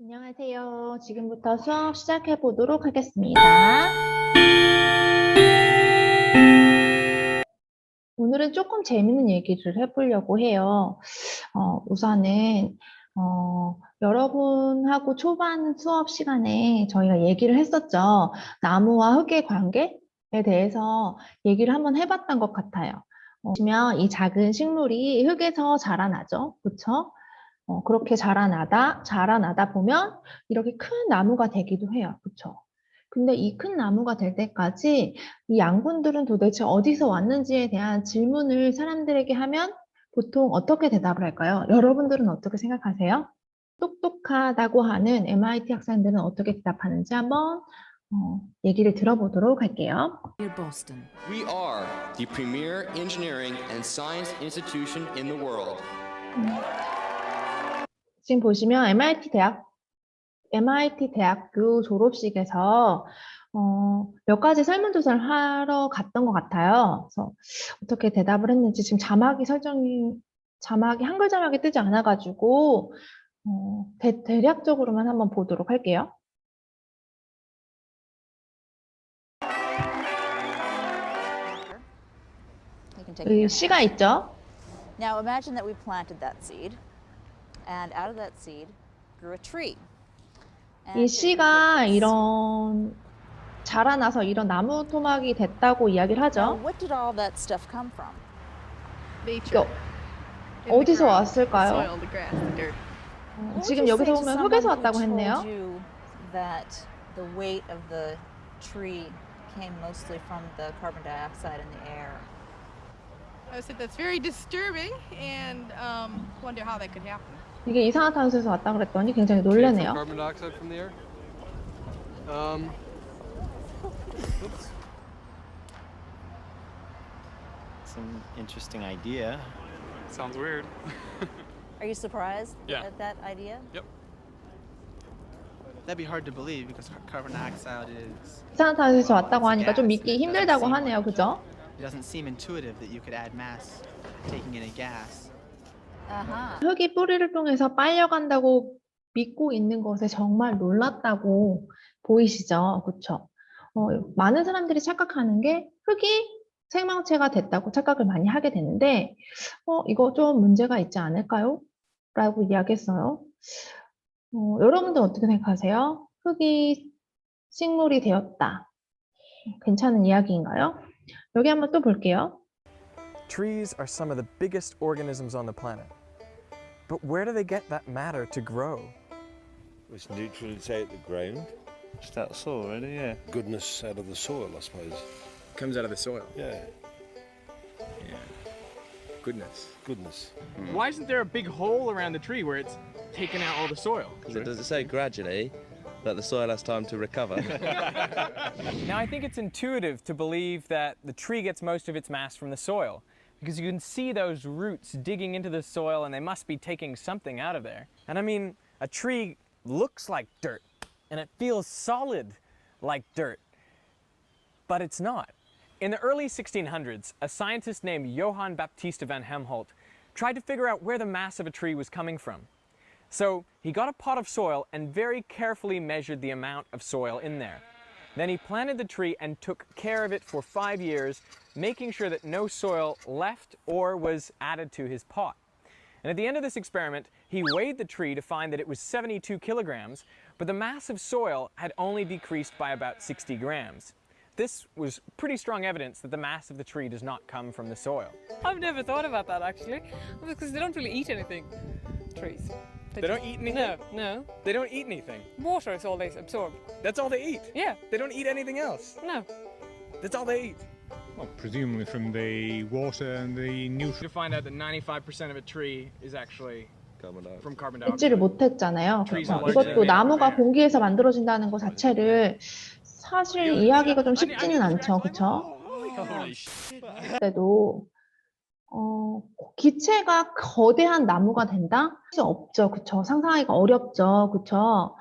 안녕하세요. 지금부터 수업 시작해 보도록 하겠습니다. 오늘은 조금 재밌는 얘기를 해보려고 해요. 우선은 여러분하고 초반 수업 시간에 저희가 얘기를 했었죠. 나무와 흙의 관계에 대해서 얘기를 한번 해봤던 것 같아요. 보시면 이 작은 식물이 흙에서 자라나죠. 그렇죠? 그렇게 자라나다 보면 이렇게 큰 나무가 되기도 해요. 그쵸? 근데 이 큰 나무가 될 때까지 이 양분들은 도대체 어디서 왔는지에 대한 질문을 사람들에게 하면 보통 어떻게 대답을 할까요? 여러분들은 어떻게 생각하세요? 똑똑하다고 하는 MIT 학생들은 어떻게 대답하는지 한번 얘기를 들어보도록 할게요. Near Boston. We are the premier engineering and science institution in the world. 지금 보시면 MIT 대학교 졸업식에서 몇 가지 설문조사를 하러 갔던 것 같아요. 그래서 어떻게 대답을 했는지 지금 자막이 한글 자막이 뜨지 않아가지고 대략적으로만 한번 보도록 할게요. 이 씨가 있죠? Now imagine that we planted that seed, and out of that seed grew a tree. 이 씨가 이런 자라나서 이런 나무 토막이 됐다고 이야기를 Now, 하죠. what did all that stuff come from? Nature. 어디서 왔을까요? Soil, the grass, the dirt. What would 지금 you 여기서 say to 보면 someone 흙에서 who 왔다고 told 했네요. you that the weight of the tree came mostly from the carbon dioxide in the air? I would say that's very disturbing and wonder how that could happen. 이게 이산화탄소에서 왔다 그랬더니 굉장히 Came from 놀라네요. carbon dioxide from the air? Oops. It's an interesting idea. Sounds weird. Are you surprised Yeah. at that idea? That'd be hard to believe because carbon dioxide is. 이산화탄소에서 왔다고 하니까 좀 믿기 힘들다고 하네요. 그죠? It doesn't seem intuitive that you could add mass taking in a gas. Uh-huh. 흙이 뿌리를 통해서 빨려간다고 믿고 있는 것에 정말 놀랐다고 보이시죠? 그쵸? 많은 사람들이 착각하는 게 흙이 생명체가 됐다고 착각을 많이 하게 되는데, 이거 좀 문제가 있지 않을까요? 라고 이야기했어요. 여러분들 어떻게 생각하세요? 흙이 식물이 되었다. 괜찮은 이야기인가요? 여기 한번 또 볼게요. Trees are some of the biggest organisms on the planet. But where do they get that matter to grow? It's nutrients out the ground. Just out of soil, really, yeah. Goodness out of the soil, I suppose. Comes out of the soil. Yeah, Goodness. goodness. Why isn't there a big hole around the tree where it's taken out all the soil? Does it say gradually that the soil has time to recover? Now, I think it's intuitive to believe that the tree gets most of its mass from the soil, because you can see those roots digging into the soil and they must be taking something out of there. And I mean, a tree looks like dirt and it feels solid like dirt, but it's not. In the early 1600s, a scientist named Johann Baptista van Helmholtz tried to figure out where the mass of a tree was coming from. So he got a pot of soil and very carefully measured the amount of soil in there. Then he planted the tree and took care of it for 5 years, making sure that no soil left or was added to his pot. And at the end of this experiment, he weighed the tree to find that it was 72 kilograms, but the mass of soil had only decreased by about 60 grams. This was pretty strong evidence that the mass of the tree does not come from the soil. I've never thought about that actually, because they don't really eat anything. Trees. They don't eat anything? No. They don't eat anything. Water is all they absorb. That's all they eat. Yeah. They don't eat anything else. No. That's all they eat. Well, presumably from the water and the nutrients. To find out that 95% of a tree is actually from carbon dioxide. 믿지를 못했잖아요. Trees 그래서 are 이것도 largely 나무가 made of 공기에서 만들어진다는 것 자체를 사실 이해하기가 좀 쉽지는 않죠. 그쵸? 그때도 기체가 거대한 나무가 된다? 할 수 없죠. 그쵸? 상상하기가 어렵죠. 그쵸?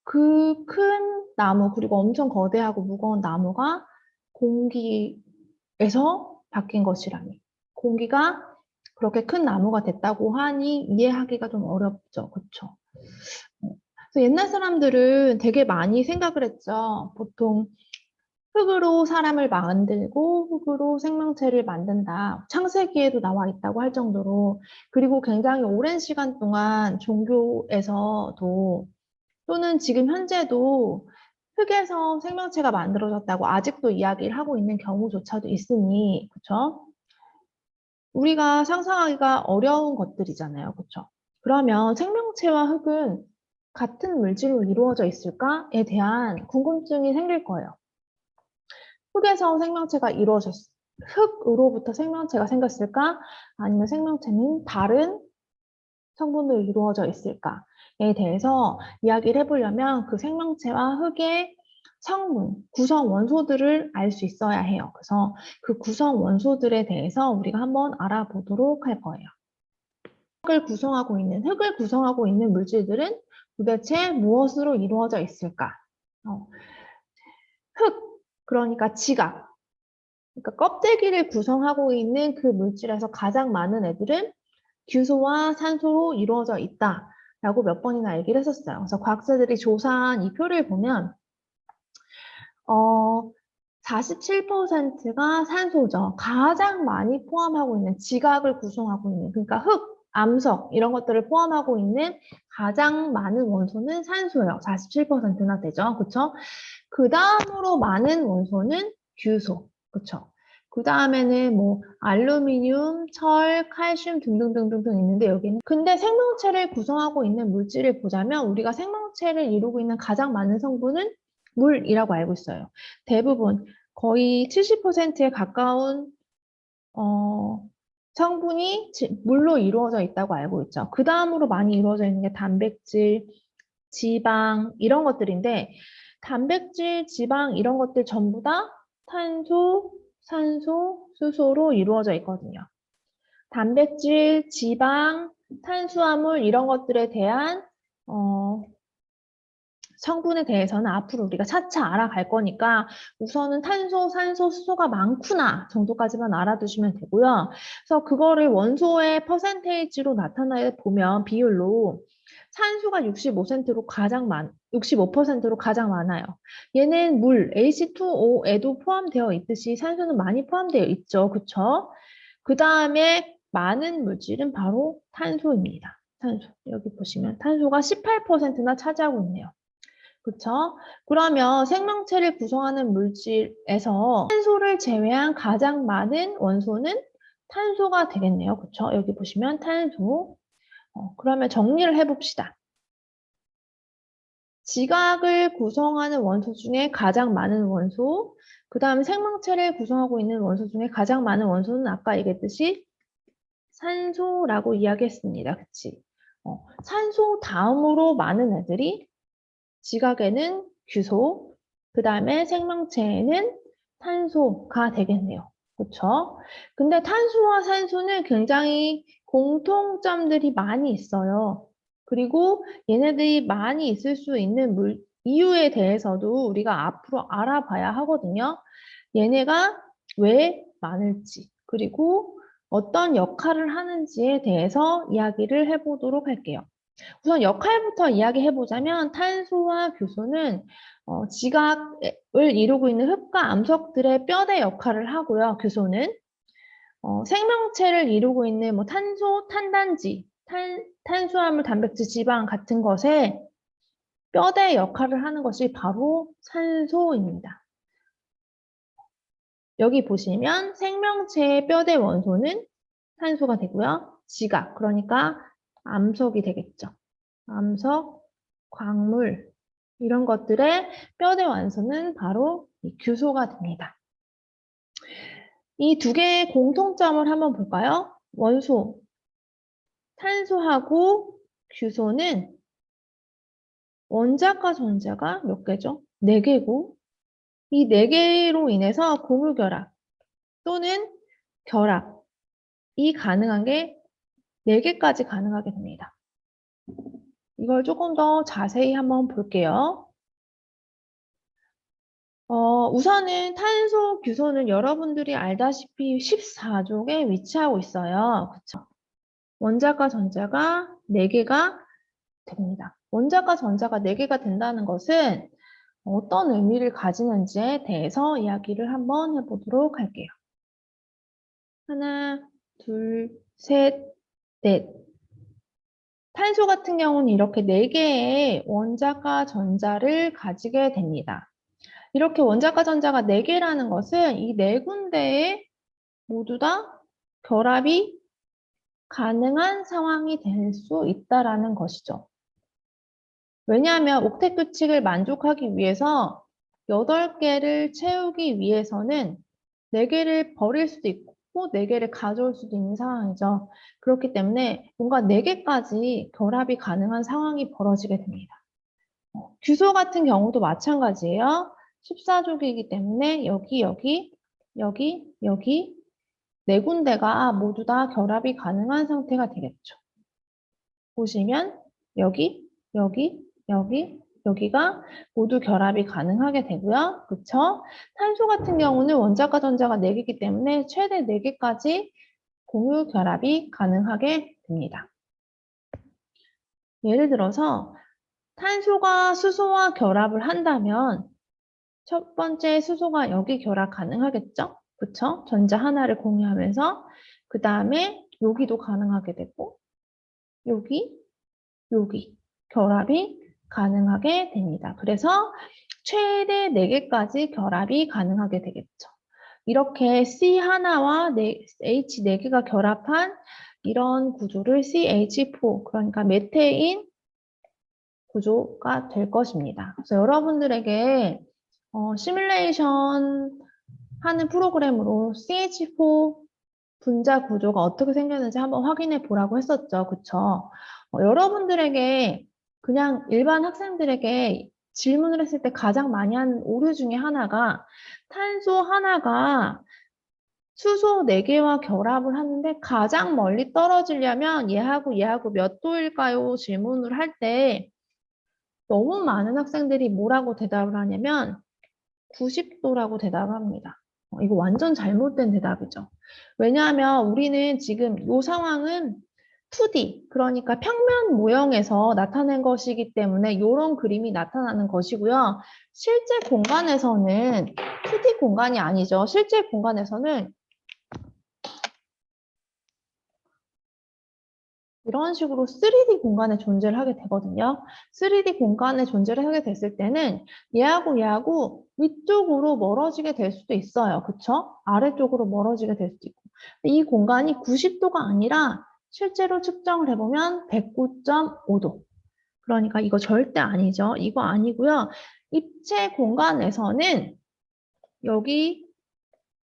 그 큰 나무, 그리고 엄청 거대하고 무거운 나무가 공기에서 바뀐 것이라니. 공기가 그렇게 큰 나무가 됐다고 하니 이해하기가 좀 어렵죠. 그쵸? 그래서 옛날 사람들은 되게 많이 생각을 했죠. 보통 흙으로 사람을 만들고 흙으로 생명체를 만든다. 창세기에도 나와 있다고 할 정도로. 그리고 굉장히 오랜 시간 동안 종교에서도 또는 지금 현재도 흙에서 생명체가 만들어졌다고 아직도 이야기를 하고 있는 경우조차도 있으니, 그쵸? 우리가 상상하기가 어려운 것들이잖아요. 그쵸? 그러면 생명체와 흙은 같은 물질로 이루어져 있을까에 대한 궁금증이 생길 거예요. 흙에서 생명체가 이루어졌, 흙으로부터 생명체가 생겼을까? 아니면 생명체는 다른 성분으로 이루어져 있을까에 대해서 이야기를 해보려면 그 생명체와 흙의 성분, 구성 원소들을 알 수 있어야 해요. 그래서 그 구성 원소들에 대해서 우리가 한번 알아보도록 할 거예요. 흙을 구성하고 있는 물질들은 도대체 무엇으로 이루어져 있을까? 흙, 그러니까 지각. 그러니까 껍데기를 구성하고 있는 그 물질에서 가장 많은 애들은 규소와 산소로 이루어져 있다라고 몇 번이나 얘기를 했었어요. 그래서 과학자들이 조사한 이 표를 보면 47%가 산소죠. 가장 많이 포함하고 있는 지각을 구성하고 있는 그러니까 흙, 암석 이런 것들을 포함하고 있는 가장 많은 원소는 산소예요. 47%나 되죠. 그렇죠? 그 다음으로 많은 원소는 규소. 그렇죠? 그 다음에는 뭐 알루미늄, 철, 칼슘 등등등등 있는데 여기는 근데 생명체를 구성하고 있는 물질을 보자면 우리가 생명체를 이루고 있는 가장 많은 성분은 물이라고 알고 있어요. 대부분 거의 70%에 가까운 성분이 물로 이루어져 있다고 알고 있죠. 그 다음으로 많이 이루어져 있는 게 단백질, 지방 이런 것들인데 단백질, 지방 이런 것들 전부 다 탄소, 산소, 수소로 이루어져 있거든요. 단백질, 지방, 탄수화물 이런 것들에 대한 성분에 대해서는 앞으로 우리가 차차 알아갈 거니까 우선은 탄소, 산소, 수소가 많구나 정도까지만 알아두시면 되고요. 그래서 그거를 원소의 퍼센테이지로 나타내 보면 비율로 산소가 65%로 가장 많아요. 얘는 물, H2O에도 포함되어 있듯이 산소는 많이 포함되어 있죠. 그쵸? 그 다음에 많은 물질은 바로 탄소입니다. 탄소. 여기 보시면 탄소가 18%나 차지하고 있네요. 그쵸? 그러면 생명체를 구성하는 물질에서 탄소를 제외한 가장 많은 원소는 탄소가 되겠네요. 그쵸? 여기 보시면 탄소. 그러면 정리를 해봅시다. 지각을 구성하는 원소 중에 가장 많은 원소, 그 다음에 생명체를 구성하고 있는 원소 중에 가장 많은 원소는 아까 얘기했듯이 산소라고 이야기했습니다. 그치? 산소 다음으로 많은 애들이 지각에는 규소, 그 다음에 생명체에는 탄소가 되겠네요. 그쵸? 근데 탄소와 산소는 굉장히 공통점들이 많이 있어요. 그리고 얘네들이 많이 있을 수 있는 이유에 대해서도 우리가 앞으로 알아봐야 하거든요. 얘네가 왜 많을지, 그리고 어떤 역할을 하는지에 대해서 이야기를 해보도록 할게요. 우선 역할부터 이야기해보자면 탄소와 규소는 지각을 이루고 있는 흙과 암석들의 뼈대 역할을 하고요. 규소는 생명체를 이루고 있는 뭐 탄소, 탄단지, 탄수화물, 단백질, 지방 같은 것에 뼈대 역할을 하는 것이 바로 산소입니다. 여기 보시면 생명체의 뼈대 원소는 탄소가 되고요. 지각, 그러니까 암석이 되겠죠. 암석, 광물 이런 것들의 뼈대 원소는 바로 이 규소가 됩니다. 이 두 개의 공통점을 한번 볼까요? 원소, 탄소하고 규소는 원자과 전자가 몇 개죠? 4개고 이 4개로 인해서 고무결합 또는 결합이 가능한 게 4개까지 가능하게 됩니다. 이걸 조금 더 자세히 한번 볼게요. 우선은 탄소, 규소는 여러분들이 알다시피 14족에 위치하고 있어요. 그쵸? 원자과 전자가 4개가 됩니다. 원자과 전자가 4개가 된다는 것은 어떤 의미를 가지는지에 대해서 이야기를 한번 해보도록 할게요. 하나, 둘, 셋, 넷. 탄소 같은 경우는 이렇게 4개의 원자과 전자를 가지게 됩니다. 이렇게 원자과 전자가 4개라는 것은 이 4군데에 모두 다 결합이 가능한 상황이 될 수 있다라는 것이죠. 왜냐하면 옥텟 규칙을 만족하기 위해서 8개를 채우기 위해서는 4개를 버릴 수도 있고 4개를 가져올 수도 있는 상황이죠. 그렇기 때문에 뭔가 4개까지 결합이 가능한 상황이 벌어지게 됩니다. 규소 같은 경우도 마찬가지예요. 14족이기 때문에 여기 4군데가 모두 다 결합이 가능한 상태가 되겠죠. 보시면 여기가 모두 결합이 가능하게 되고요. 그쵸? 탄소 같은 경우는 원자과 전자가 4개이기 때문에 최대 4개까지 공유 결합이 가능하게 됩니다. 예를 들어서 탄소가 수소와 결합을 한다면 첫 번째 수소가 여기 결합 가능하겠죠? 그쵸? 전자 하나를 공유하면서 그 다음에 여기도 가능하게 되고 여기 결합이 가능하게 됩니다. 그래서 최대 4개까지 결합이 가능하게 되겠죠. 이렇게 C 하나와 H 4개가 결합한 이런 구조를 CH4, 그러니까 메테인 구조가 될 것입니다. 그래서 여러분들에게 시뮬레이션 하는 프로그램으로 CH4 분자 구조가 어떻게 생겼는지 한번 확인해 보라고 했었죠. 그쵸? 여러분들에게 그냥 일반 학생들에게 질문을 했을 때 가장 많이 하는 오류 중에 하나가 탄소 하나가 수소 4개와 결합을 하는데 가장 멀리 떨어지려면 얘하고 몇 도일까요? 질문을 할 때 너무 많은 학생들이 뭐라고 대답을 하냐면 90도라고 대답을 합니다. 이거 완전 잘못된 대답이죠. 왜냐하면 우리는 지금 이 상황은 2D, 그러니까 평면 모형에서 나타낸 것이기 때문에 이런 그림이 나타나는 것이고요. 실제 공간에서는 2D 공간이 아니죠. 실제 공간에서는 이런 식으로 3D 공간에 존재를 하게 되거든요. 3D 공간에 존재를 하게 됐을 때는 얘하고 위쪽으로 멀어지게 될 수도 있어요. 그쵸? 아래쪽으로 멀어지게 될 수도 있고. 이 공간이 90도가 아니라 실제로 측정을 해보면 109.5도. 그러니까 이거 절대 아니죠. 이거 아니고요. 입체 공간에서는 여기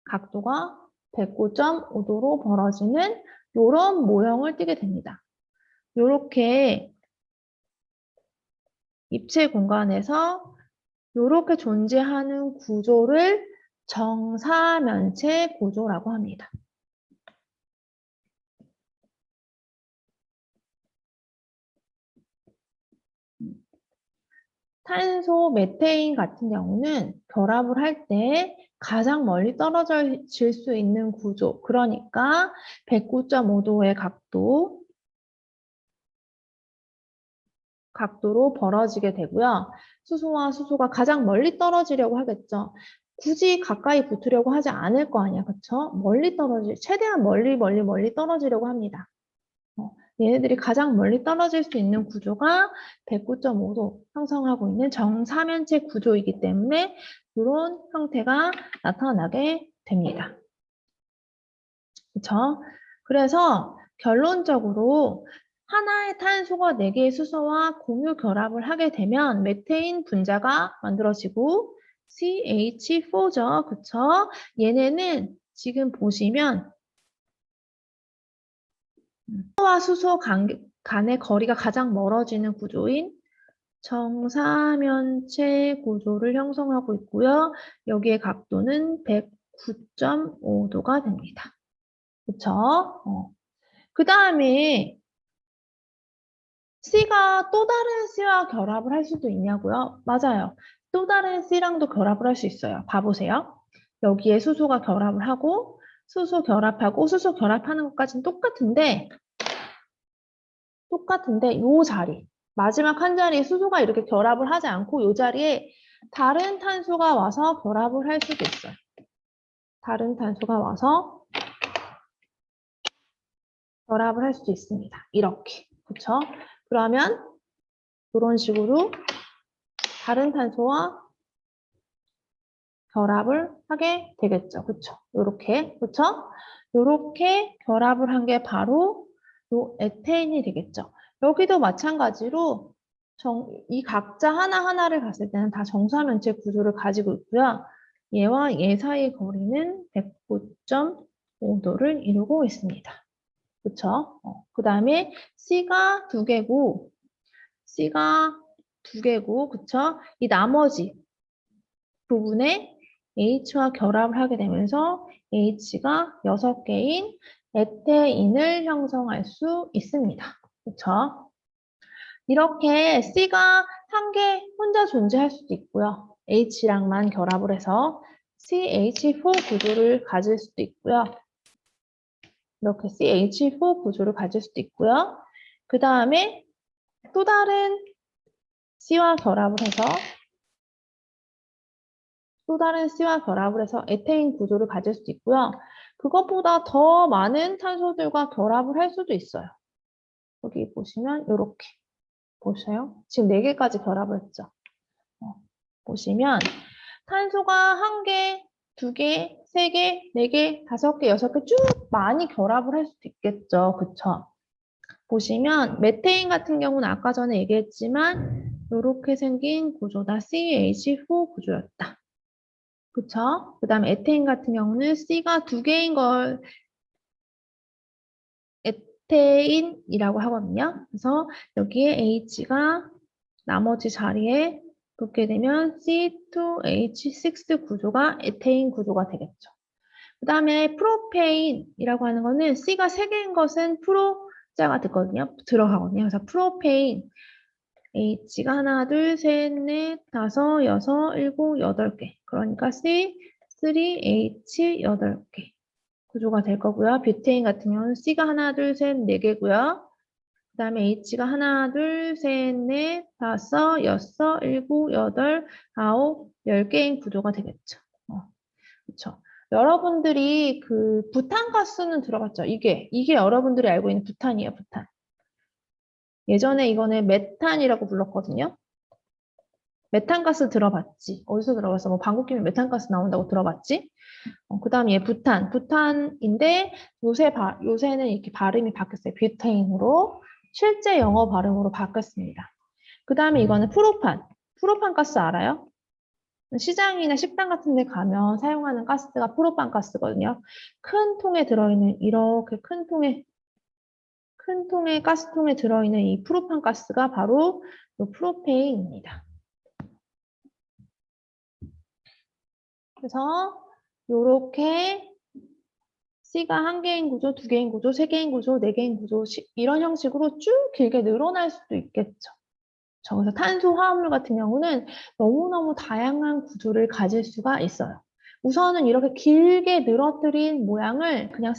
각도가 109.5도로 벌어지는 이런 모형을 띠게 됩니다. 이렇게 입체 공간에서 이렇게 존재하는 구조를 정사면체 구조라고 합니다. 탄소, 메테인 같은 경우는 결합을 할 때 가장 멀리 떨어질 수 있는 구조, 그러니까 109.5도의 각도로 벌어지게 되고요. 수소와 수소가 가장 멀리 떨어지려고 하겠죠. 굳이 가까이 붙으려고 하지 않을 거 아니야, 그쵸? 최대한 멀리 떨어지려고 합니다. 얘네들이 가장 멀리 떨어질 수 있는 구조가 109.5도 형성하고 있는 정사면체 구조이기 때문에 이런 형태가 나타나게 됩니다. 그쵸? 그래서 결론적으로 하나의 탄소가 4개의 수소와 공유 결합을 하게 되면 메테인 분자가 만들어지고 CH4죠. 그쵸? 얘네는 지금 보시면 수소와 수소 간의 거리가 가장 멀어지는 구조인 정사면체 구조를 형성하고 있고요. 여기의 각도는 109.5도가 됩니다. 그쵸? 그 다음에 C가 또 다른 C와 결합을 할 수도 있냐고요? 맞아요. 또 다른 C랑도 결합을 할 수 있어요. 봐보세요. 여기에 수소가 결합을 하고 수소 결합하는 것까지는 똑같은데 요 자리, 마지막 한 자리에 수소가 이렇게 결합을 하지 않고 이 자리에 다른 탄소가 와서 결합을 할 수도 있어요. 다른 탄소가 와서 결합을 할 수도 있습니다. 이렇게. 그쵸? 그러면 이런 식으로 다른 탄소와 결합을 하게 되겠죠. 그쵸? 요렇게. 그쵸? 요렇게 결합을 한 게 바로 요 에테인이 되겠죠. 여기도 마찬가지로 이 각자 하나하나를 봤을 때는 다 정사면체 구조를 가지고 있고요. 얘와 얘 사이의 거리는 109.5도를 이루고 있습니다. 그쵸? 그 다음에 C가 2개고, 그쵸? 이 나머지 부분에 H와 결합을 하게 되면서 H가 6개인 에테인을 형성할 수 있습니다. 그쵸? 이렇게 C가 한 개 혼자 존재할 수도 있고요. H랑만 결합을 해서 CH4 구조를 가질 수도 있고요. 이렇게 CH4 구조를 가질 수도 있고요. 그 다음에 또 다른 C와 결합을 해서 에테인 구조를 가질 수도 있고요. 그것보다 더 많은 탄소들과 결합을 할 수도 있어요. 여기 보시면 이렇게 보세요. 지금 4개까지 결합을 했죠. 보시면 탄소가 1개, 2개, 3개, 4개, 5개, 6개 쭉 많이 결합을 할 수도 있겠죠. 그쵸? 보시면 메테인 같은 경우는 아까 전에 얘기했지만 이렇게 생긴 구조다. CH4 구조였다. 그쵸? 그 다음에 에테인 같은 경우는 C가 2개인 걸 에테인이라고 하거든요. 그래서 여기에 H가 나머지 자리에 붙게 되면 C2H6 구조가 에테인 구조가 되겠죠. 그 다음에 프로페인이라고 하는 거는 C가 3개인 것은 프로자가 들어가거든요. 그래서 프로페인 H가 하나, 둘, 셋, 넷, 다섯, 여섯, 일곱, 8개. 그러니까 C3H 8개 구조가 될 거고요. 뷰테인 같은 경우는 C가 하나, 둘, 셋, 4개고요. 그 다음에 H가 하나, 둘, 셋, 넷, 다섯, 여섯, 일곱, 여덟, 아홉, 10개인 구조가 되겠죠. 그렇죠. 여러분들이 그 부탄가스는 들어봤죠? 이게 여러분들이 알고 있는 부탄이에요, 부탄. 예전에 이거는 메탄이라고 불렀거든요. 메탄가스 들어봤지? 어디서 들어봤어? 뭐 방귀 뀌면 메탄가스 나온다고 들어봤지? 그 다음 얘 부탄인데 요새는 이렇게 발음이 바뀌었어요. 뷰테인으로. 실제 영어 발음으로 바뀌었습니다. 그 다음에 이거는 프로판 가스 알아요? 시장이나 식당 같은 데 가면 사용하는 가스가 프로판 가스거든요. 큰 통에 들어있는 이렇게 큰 통에 가스통에 들어있는 이 프로판 가스가 바로 이 프로페인입니다. 그래서 요렇게 C가 1개인 구조, 2개인 구조, 3개인 구조, 4개인 구조 이런 형식으로 쭉 길게 늘어날 수도 있겠죠. 그래서 탄소 화합물 같은 경우는 너무너무 다양한 구조를 가질 수가 있어요. 우선은 이렇게 길게 늘어뜨린 모양을 그냥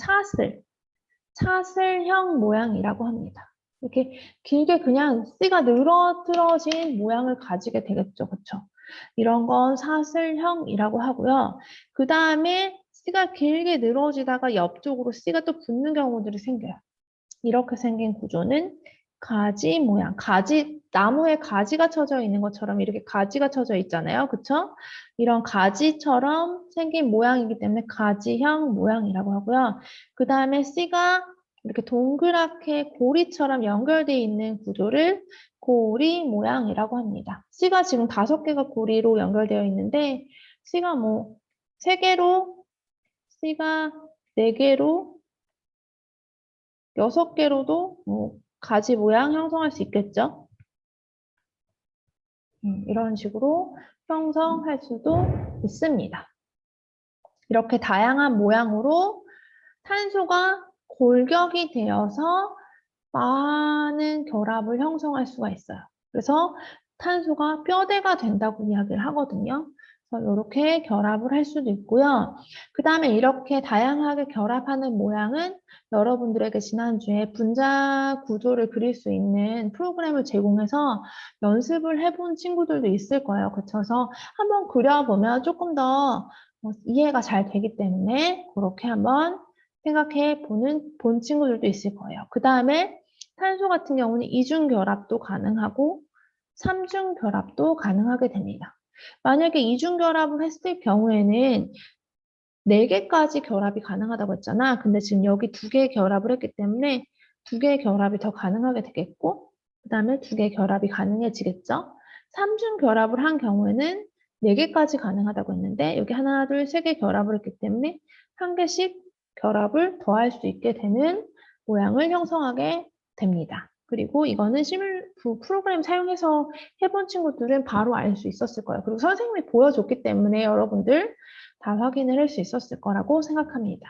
사슬형 모양이라고 합니다. 이렇게 길게 그냥 C가 늘어뜨려진 모양을 가지게 되겠죠. 그렇죠? 이런 건 사슬형이라고 하고요. 그 다음에 C가 길게 늘어지다가 옆쪽으로 C가 또 붙는 경우들이 생겨요. 이렇게 생긴 구조는 가지 모양, 나무에 가지가 쳐져 있는 것처럼 이렇게 가지가 쳐져 있잖아요. 그쵸? 이런 가지처럼 생긴 모양이기 때문에 가지형 모양이라고 하고요. 그 다음에 C가 이렇게 동그랗게 고리처럼 연결되어 있는 구조를 고리 모양이라고 합니다. C가 지금 5개가 고리로 연결되어 있는데 C가 뭐 3개로, C가 4개로, 6개로도 뭐 가지 모양 형성할 수 있겠죠? 이런 식으로 형성할 수도 있습니다. 이렇게 다양한 모양으로 탄소가 골격이 되어서 많은 결합을 형성할 수가 있어요. 그래서 탄소가 뼈대가 된다고 이야기를 하거든요. 그래서 이렇게 결합을 할 수도 있고요. 그 다음에 이렇게 다양하게 결합하는 모양은 여러분들에게 지난주에 분자 구조를 그릴 수 있는 프로그램을 제공해서 연습을 해본 친구들도 있을 거예요. 그쳐서 한번 그려보면 조금 더 이해가 잘 되기 때문에 그렇게 한번 생각해 본 친구들도 있을 거예요. 그 다음에 탄소 같은 경우는 이중 결합도 가능하고 삼중 결합도 가능하게 됩니다. 만약에 이중 결합을 했을 경우에는 4개까지 결합이 가능하다고 했잖아. 근데 지금 여기 2개 결합을 했기 때문에 2개의 결합이 더 가능하게 되겠고, 그 다음에 2개 결합이 가능해지겠죠. 3중 결합을 한 경우에는 4개까지 가능하다고 했는데, 여기 하나, 둘, 3개 결합을 했기 때문에 1개씩 결합을 더할 수 있게 되는 모양을 형성하게 됩니다. 그리고 이거는 프로그램 사용해서 해본 친구들은 바로 알 수 있었을 거예요. 그리고 선생님이 보여줬기 때문에 여러분들 다 확인을 할 수 있었을 거라고 생각합니다.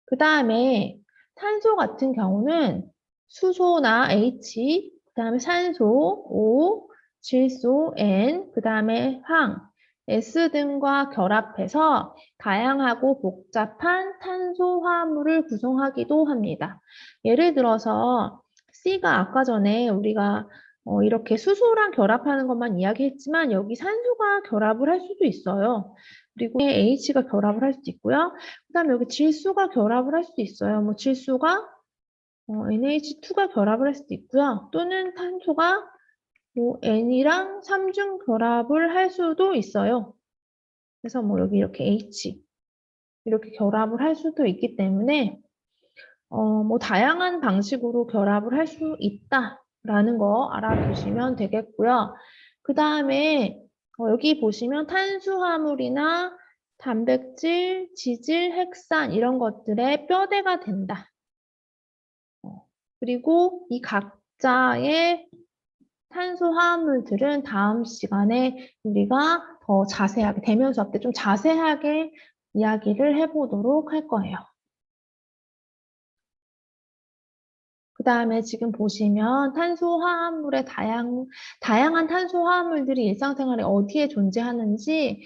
그 다음에 탄소 같은 경우는 수소나 H, 그 다음에 산소 O, 질소 N, 그 다음에 황, S 등과 결합해서 다양하고 복잡한 탄소 화합물을 구성하기도 합니다. 예를 들어서 C가 아까 전에 우리가 이렇게 수소랑 결합하는 것만 이야기했지만 여기 산소가 결합을 할 수도 있어요. 그리고 H가 결합을 할 수도 있고요. 그 다음에 여기 질소가 결합을 할 수도 있어요. 뭐 질소가 NH2가 결합을 할 수도 있고요. 또는 탄소가 뭐 N이랑 3중 결합을 할 수도 있어요. 그래서 뭐 여기 이렇게 H 이렇게 결합을 할 수도 있기 때문에 뭐 다양한 방식으로 결합을 할 수 있다라는 거 알아두시면 되겠고요. 그 다음에 여기 보시면 탄수화물이나 단백질, 지질, 핵산 이런 것들의 뼈대가 된다. 그리고 이 각자의 탄수화물들은 다음 시간에 우리가 더 자세하게 대면 수업 때 좀 자세하게 이야기를 해보도록 할 거예요. 그 다음에 지금 보시면 탄소화합물의 다양한 탄소화합물들이 일상생활에 어디에 존재하는지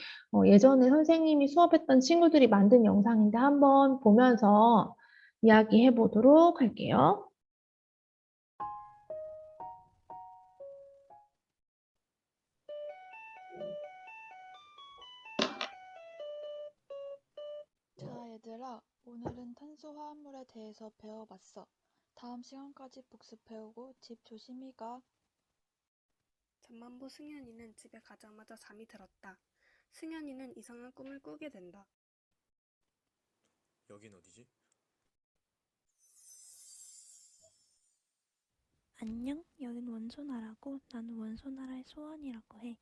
예전에 선생님이 수업했던 친구들이 만든 영상인데 한번 보면서 이야기해 보도록 할게요. 자, 얘들아, 오늘은 탄소화합물에 대해서 배워봤어. 다음 시간까지 복습해오고 집 조심히 가. 잠만보 승현이는 집에 가자마자 잠이 들었다. 승현이는 이상한 꿈을 꾸게 된다. 여긴 어디지? 안녕, 여긴 원소나라고. 나는 원소나라의 소원이라고 해.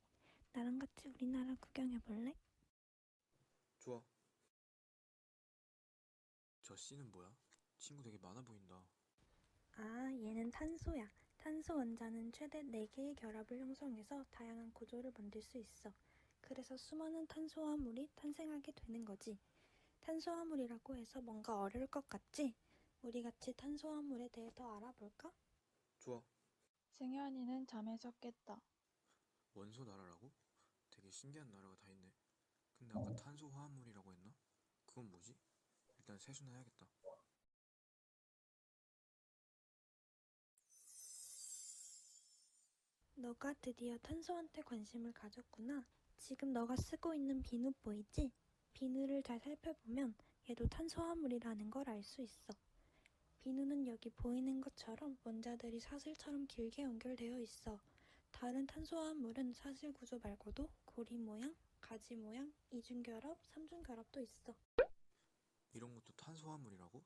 나랑 같이 우리나라 구경해볼래? 좋아. 저 씨는 뭐야? 친구 되게 많아 보인다. 아, 얘는 탄소야. 탄소 원자는 최대 4개의 결합을 형성해서 다양한 구조를 만들 수 있어. 그래서 수많은 탄소화물이 탄생하게 되는 거지. 탄소화물이라고 해서 뭔가 어려울 것 같지? 우리 같이 탄소화물에 대해 더 알아볼까? 좋아. 승현이는 잠에서 깼다. 원소 나라라고? 되게 신기한 나라가 다 있네. 근데 아까 탄소 화합물이라고 했나? 그건 뭐지? 일단 세수나 해야겠다. 너가 드디어 탄소한테 관심을 가졌구나. 지금 너가 쓰고 있는 비누 보이지? 비누를 잘 살펴보면 얘도 탄소화물이라는 걸 알 수 있어. 비누는 여기 보이는 것처럼 원자들이 사슬처럼 길게 연결되어 있어. 다른 탄소화물은 사슬 구조 말고도 고리 모양, 가지 모양, 이중결합, 삼중결합도 있어. 이런 것도 탄소 화합물이라고?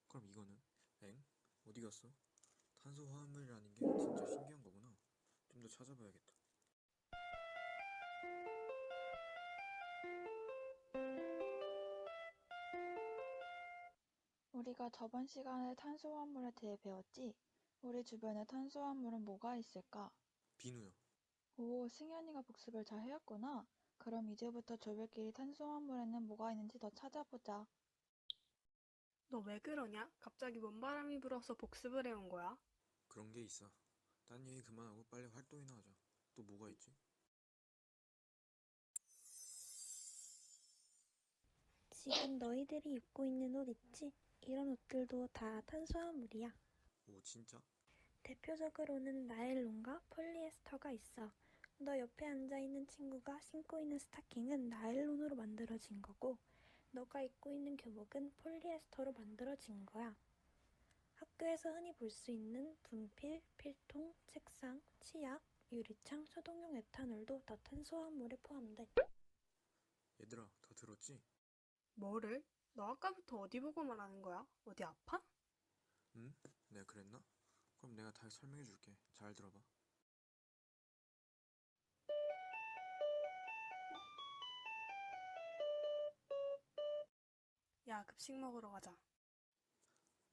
그럼 이거는? 엥? 어디 갔어? 탄소 화합물이라는 게 진짜 신기한 거구나. 좀 더 찾아봐야겠다. 우리가 저번 시간에 탄소화물에 대해 배웠지? 우리 주변에 탄소화물은 뭐가 있을까? 비누요. 오, 승현이가 복습을 잘 해왔구나. 그럼 이제부터 저별끼리 탄소화물에는 뭐가 있는지 더 찾아보자. 너 왜 그러냐? 갑자기 뭔 바람이 불어서 복습을 해온 거야? 그런 게 있어. 딴 얘기 그만하고 빨리 활동이나 하자. 또 뭐가 있지? 지금 너희들이 입고 있는 옷 있지? 이런 옷들도 다 탄수화물이야. 오, 진짜? 대표적으로는 나일론과 폴리에스터가 있어. 너 옆에 앉아있는 친구가 신고 있는 스타킹은 나일론으로 만들어진 거고, 너가 입고 있는 교복은 폴리에스터로 만들어진 거야. 학교에서 흔히 볼 수 있는 분필, 필통, 책상, 치약, 유리창, 소독용 에탄올도 다 탄수화물에 포함돼. 얘들아, 다 들었지? 뭐를? 너 아까부터 어디 보고 말하는 거야? 어디 아파? 응? 내가 그랬나? 그럼 내가 다시 설명해 줄게. 잘 들어봐. 야, 급식 먹으러 가자.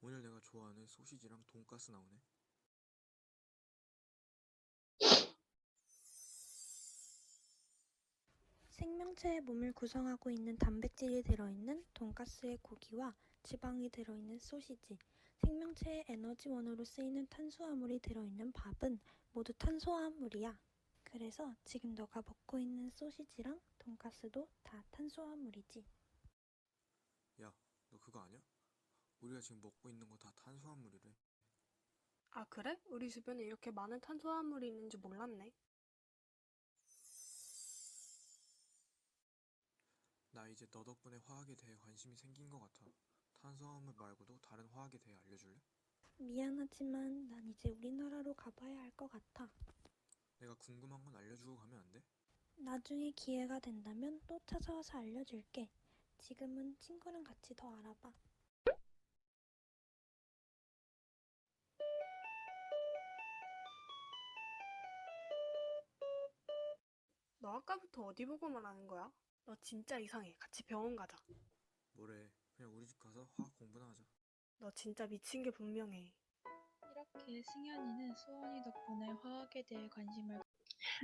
오늘 내가 좋아하는 소시지랑 돈가스 나오네. 생명체의 몸을 구성하고 있는 단백질이 들어있는 돈가스의 고기와 지방이 들어있는 소시지, 생명체의 에너지원으로 쓰이는 탄수화물이 들어있는 밥은 모두 탄수화물이야. 그래서 지금 너가 먹고 있는 소시지랑 돈가스도 다 탄수화물이지. 야, 너 그거 아냐? 우리가 지금 먹고 있는 거 다 탄수화물이래. 아, 그래? 우리 주변에 이렇게 많은 탄수화물이 있는 줄 몰랐네. 나 이제 너 덕분에 화학에 대해 관심이 생긴 것 같아. 탄수화물 말고도 다른 화학에 대해 알려줄래? 미안하지만 난 이제 우리나라로 가봐야 할 것 같아. 내가 궁금한 건 알려주고 가면 안 돼? 나중에 기회가 된다면 또 찾아와서 알려줄게. 지금은 친구랑 같이 더 알아봐. 너 아까부터 어디 보고 말하는 거야? 너 진짜 이상해. 같이 병원 가자. 뭐래, 그냥 우리 집 가서 화학 공부나 하자. 너 진짜 미친 게 분명해. 이렇게 승현이는 수원이 덕분에 화학에 대해 관심을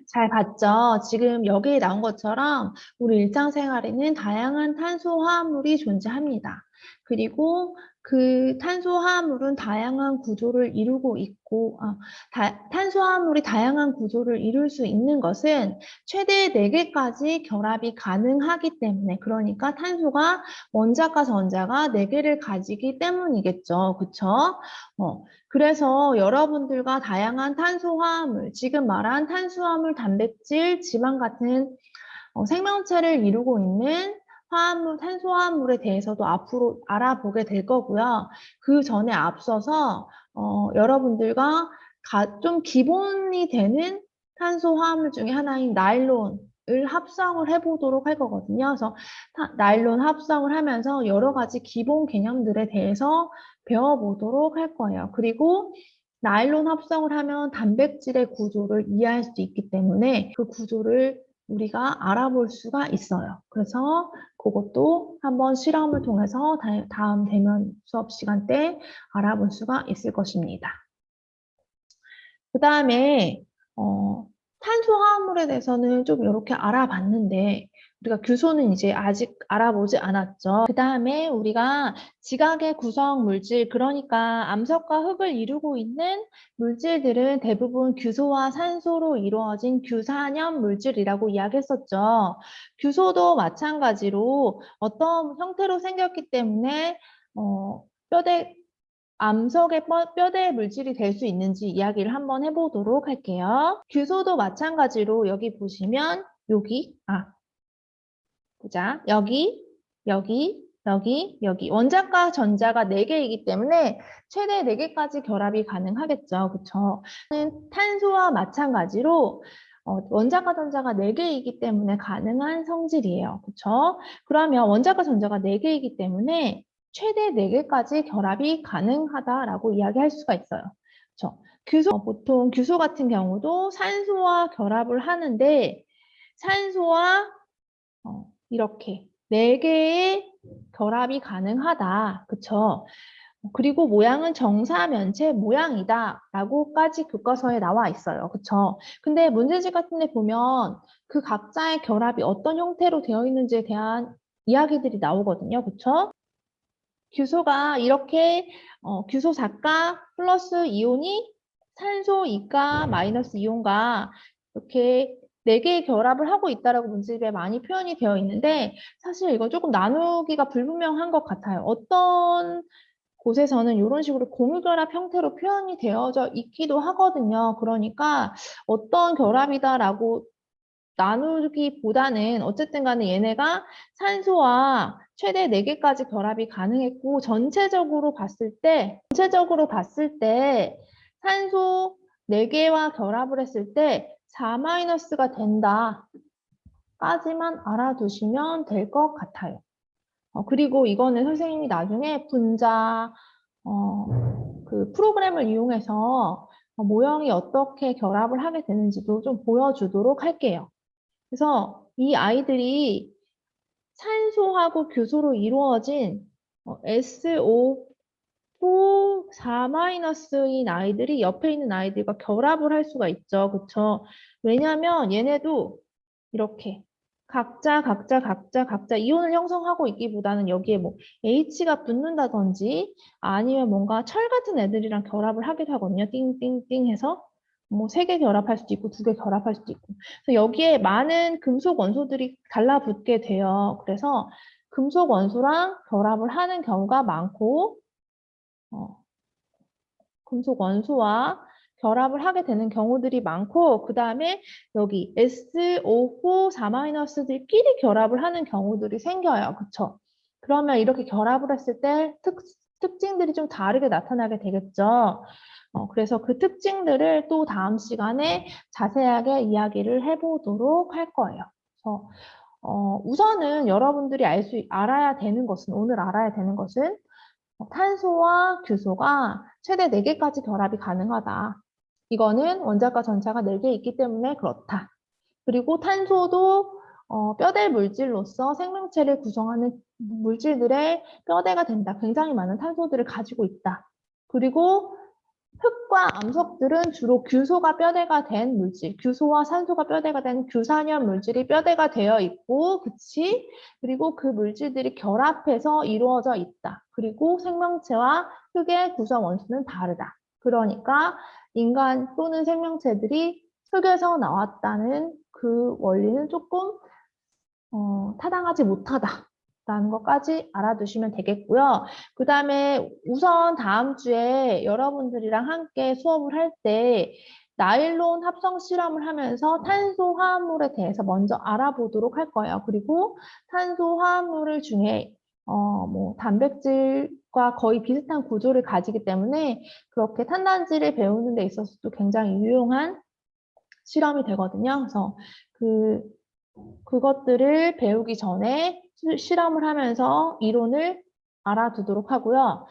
잘 봤죠? 지금 여기에 나온 것처럼 우리 일상생활에는 다양한 탄소화물이 존재합니다. 그리고 그 탄소화물은 다양한 구조를 이루고 있고, 탄소화물이 다양한 구조를 이룰 수 있는 것은 최대 4개까지 결합이 가능하기 때문에, 그러니까 탄소가 원자과 전자가 4개를 가지기 때문이겠죠. 그쵸? 그래서 여러분들과 다양한 탄소화물, 지금 말한 탄수화물, 단백질, 지방 같은 생명체를 이루고 있는 화합물, 탄소화물에 대해서도 앞으로 알아보게 될 거고요. 그 전에 앞서서 여러분들과 좀 기본이 되는 탄소화물 중에 하나인 나일론을 합성을 해보도록 할 거거든요. 그래서 나일론 합성을 하면서 여러 가지 기본 개념들에 대해서 배워보도록 할 거예요. 그리고 나일론 합성을 하면 단백질의 구조를 이해할 수 있기 때문에 그 구조를 우리가 알아볼 수가 있어요. 그래서 그것도 한번 실험을 통해서 다음 대면 수업 시간 때 알아볼 수가 있을 것입니다. 그 다음에 탄소화물에 대해서는 좀 이렇게 알아봤는데 우리가 규소는 이제 아직 알아보지 않았죠. 그 다음에 우리가 지각의 구성 물질, 그러니까 암석과 흙을 이루고 있는 물질들은 대부분 규소와 산소로 이루어진 규산염 물질이라고 이야기했었죠. 규소도 마찬가지로 어떤 형태로 생겼기 때문에 암석의 뼈대 물질이 될 수 있는지 이야기를 한번 해보도록 할게요. 규소도 마찬가지로 여기 보시면 보자. 여기. 원자과 전자가 4개이기 때문에 최대 4개까지 결합이 가능하겠죠. 그쵸? 탄소와 마찬가지로 원자과 전자가 4개이기 때문에 가능한 성질이에요. 그쵸? 그러면 원자과 전자가 4개이기 때문에 최대 4개까지 결합이 가능하다라고 이야기할 수가 있어요. 그렇죠? 보통 규소 같은 경우도 산소와 결합을 하는데 산소와 이렇게 4개의 결합이 가능하다. 그쵸? 그리고 모양은 정사면체 모양이다 라고까지 교과서에 나와 있어요. 그쵸? 근데 문제집 같은 데 보면 그 각자의 결합이 어떤 형태로 되어 있는지에 대한 이야기들이 나오거든요. 그쵸? 규소가 이렇게 규소 4가 플러스 이온이 산소 2가 마이너스 이온과 이렇게 4개의 결합을 하고 있다라고 문집에 많이 표현이 되어 있는데 사실 이건 조금 나누기가 불분명한 것 같아요. 어떤 곳에서는 이런 식으로 공유결합 형태로 표현이 되어져 있기도 하거든요. 그러니까 어떤 결합이다라고 나누기보다는 어쨌든 간에 얘네가 산소와 최대 4개까지 결합이 가능했고 전체적으로 봤을 때 산소 4개와 결합을 했을 때 4-가 된다 까지만 알아두시면 될 것 같아요. 그리고 이거는 선생님이 나중에 분자 그 프로그램을 이용해서 모형이 어떻게 결합을 하게 되는지도 좀 보여주도록 할게요. 그래서 이 아이들이 산소하고 규소로 이루어진 SO4 4-인 아이들이 옆에 있는 아이들과 결합을 할 수가 있죠. 그쵸? 왜냐면 얘네도 이렇게 각자 이온을 형성하고 있기보다는 여기에 뭐 H가 붙는다든지 아니면 뭔가 철 같은 애들이랑 결합을 하기도 하거든요. 띵띵띵 해서 뭐 3개 결합할 수도 있고 2개 결합할 수도 있고. 그래서 여기에 많은 금속 원소들이 달라붙게 돼요. 그래서 금속 원소랑 결합을 하는 경우가 많고 금속 원소와 결합을 하게 되는 경우들이 많고 그 다음에 여기 SO4 4-들끼리 결합을 하는 경우들이 생겨요. 그쵸? 그러면 이렇게 결합을 했을 때 특징들이 좀 다르게 나타나게 되겠죠. 그래서 그 특징들을 또 다음 시간에 자세하게 이야기를 해보도록 할 거예요. 그래서 우선은 여러분들이 알아야 되는 것은 탄소와 규소가 최대 4개까지 결합이 가능하다. 이거는 원자과 전차가 4개 있기 때문에 그렇다. 그리고 탄소도 뼈대 물질로서 생명체를 구성하는 물질들의 뼈대가 된다. 굉장히 많은 탄소들을 가지고 있다. 그리고 흙과 암석들은 주로 규소가 뼈대가 된 물질, 규소와 산소가 뼈대가 된 규산염 물질이 뼈대가 되어 있고, 그치? 그리고 그 물질들이 결합해서 이루어져 있다. 그리고 생명체와 흙의 구성 원소는 다르다. 그러니까 인간 또는 생명체들이 흙에서 나왔다는 그 원리는 조금 타당하지 못하다. 라는 것까지 알아두시면 되겠고요. 그 다음에 우선 다음 주에 여러분들이랑 함께 수업을 할 때 나일론 합성 실험을 하면서 탄소 화합물에 대해서 먼저 알아보도록 할 거예요. 그리고 탄소 화합물 중에 뭐 단백질과 거의 비슷한 구조를 가지기 때문에 그렇게 탄단지를 배우는 데 있어서도 굉장히 유용한 실험이 되거든요. 그래서 그것들을 배우기 전에 실험을 하면서 이론을 알아두도록 하고요.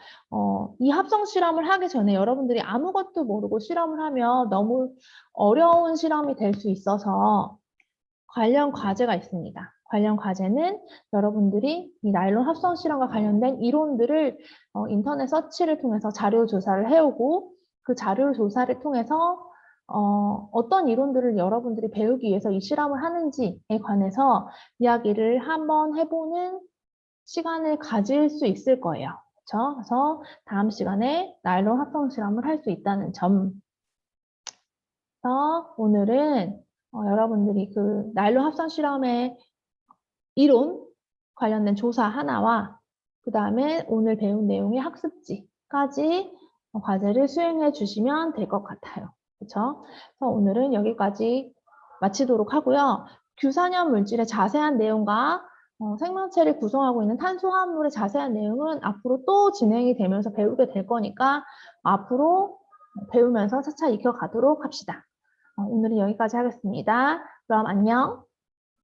이 합성 실험을 하기 전에 여러분들이 아무것도 모르고 실험을 하면 너무 어려운 실험이 될 수 있어서 관련 과제가 있습니다. 관련 과제는 여러분들이 이 나일론 합성 실험과 관련된 이론들을 인터넷 서치를 통해서 자료 조사를 해오고 그 자료 조사를 통해서 어떤 이론들을 여러분들이 배우기 위해서 이 실험을 하는지에 관해서 이야기를 한번 해보는 시간을 가질 수 있을 거예요. 그렇죠? 그래서 다음 시간에 나일론 합성 실험을 할 수 있다는 점. 그래서 오늘은 여러분들이 그 나일론 합성 실험의 이론 관련된 조사 하나와 그 다음에 오늘 배운 내용의 학습지까지 과제를 수행해 주시면 될 것 같아요. 그렇죠? 그래서 오늘은 여기까지 마치도록 하고요. 규산염 물질의 자세한 내용과 생명체를 구성하고 있는 탄소화합물의 자세한 내용은 앞으로 또 진행이 되면서 배우게 될 거니까 앞으로 배우면서 차차 익혀가도록 합시다. 오늘은 여기까지 하겠습니다. 그럼 안녕.